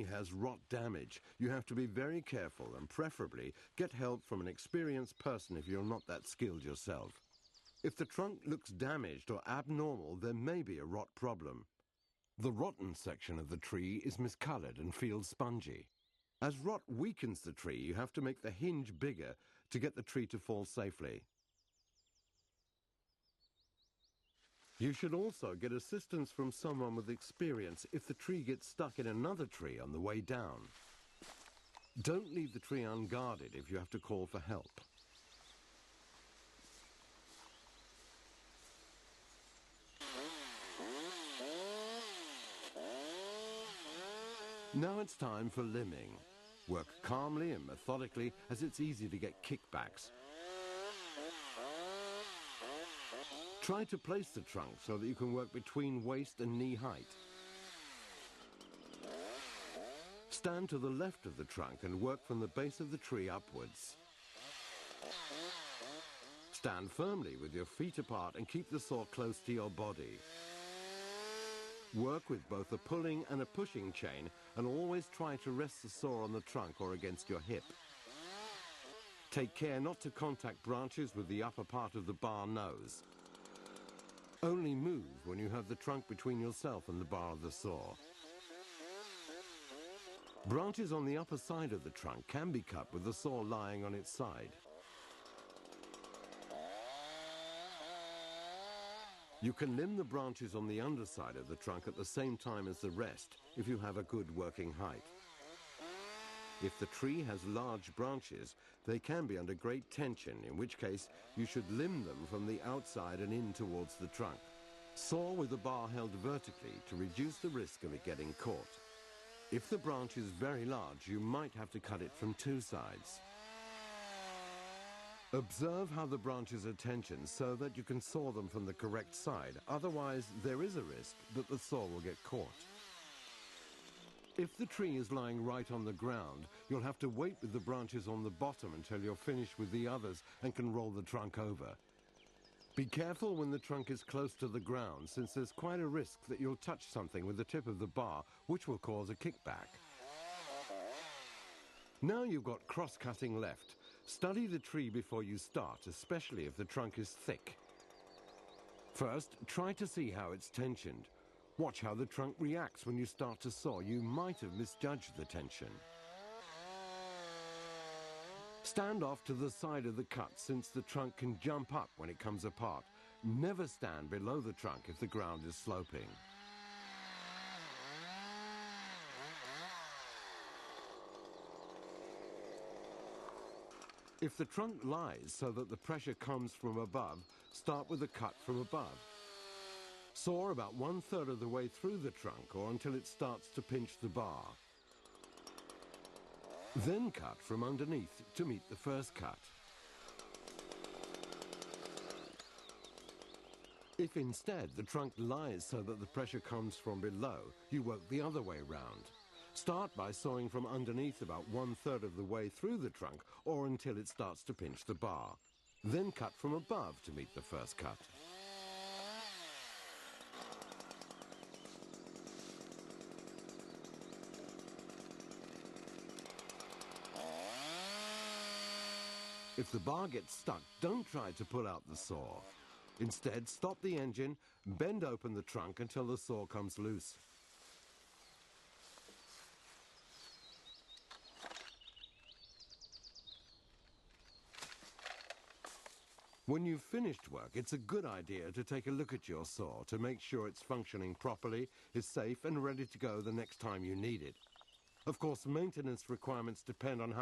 has rot damage, you have to be very careful and preferably get help from an experienced person if you're not that skilled yourself. If the trunk looks damaged or abnormal, there may be a rot problem. The rotten section of the tree is miscolored and feels spongy. As rot weakens the tree, you have to make the hinge bigger to get the tree to fall safely. You should also get assistance from someone with experience if the tree gets stuck in another tree on the way down. Don't leave the tree unguarded if you have to call for help. Now it's time for limbing. Work calmly and methodically, as it's easy to get kickbacks. Try to place the trunk so that you can work between waist and knee height. Stand to the left of the trunk and work from the base of the tree upwards. Stand firmly with your feet apart and keep the saw close to your body. Work with both a pulling and a pushing chain, and always try to rest the saw on the trunk or against your hip. Take care not to contact branches with the upper part of the bar nose. Only move when you have the trunk between yourself and the bar of the saw. Branches on the upper side of the trunk can be cut with the saw lying on its side. You can limb the branches on the underside of the trunk at the same time as the rest if you have a good working height. If the tree has large branches, they can be under great tension, in which case you should limb them from the outside and in towards the trunk. Saw with the bar held vertically to reduce the risk of it getting caught. If the branch is very large, you might have to cut it from two sides. Observe how the branches are tensioned so that you can saw them from the correct side. Otherwise, there is a risk that the saw will get caught. If the tree is lying right on the ground, you'll have to wait with the branches on the bottom until you're finished with the others and can roll the trunk over. Be careful when the trunk is close to the ground, since there's quite a risk that you'll touch something with the tip of the bar, which will cause a kickback. Now you've got cross-cutting left. Study the tree before you start, especially if the trunk is thick. First, try to see how it's tensioned. Watch how the trunk reacts when you start to saw. You might have misjudged the tension. Stand off to the side of the cut, since the trunk can jump up when it comes apart. Never stand below the trunk if the ground is sloping. If the trunk lies so that the pressure comes from above, start with a cut from above. Saw about 1/3 of the way through the trunk or until it starts to pinch the bar. Then cut from underneath to meet the first cut. If instead the trunk lies so that the pressure comes from below, you work the other way round. Start by sawing from underneath about 1/3 of the way through the trunk or until it starts to pinch the bar. Then cut from above to meet the first cut. If the bar gets stuck, don't try to pull out the saw. Instead, stop the engine, bend open the trunk until the saw comes loose. When you've finished work, it's a good idea to take a look at your saw to make sure it's functioning properly, is safe and ready to go the next time you need it. Of course, maintenance requirements depend on how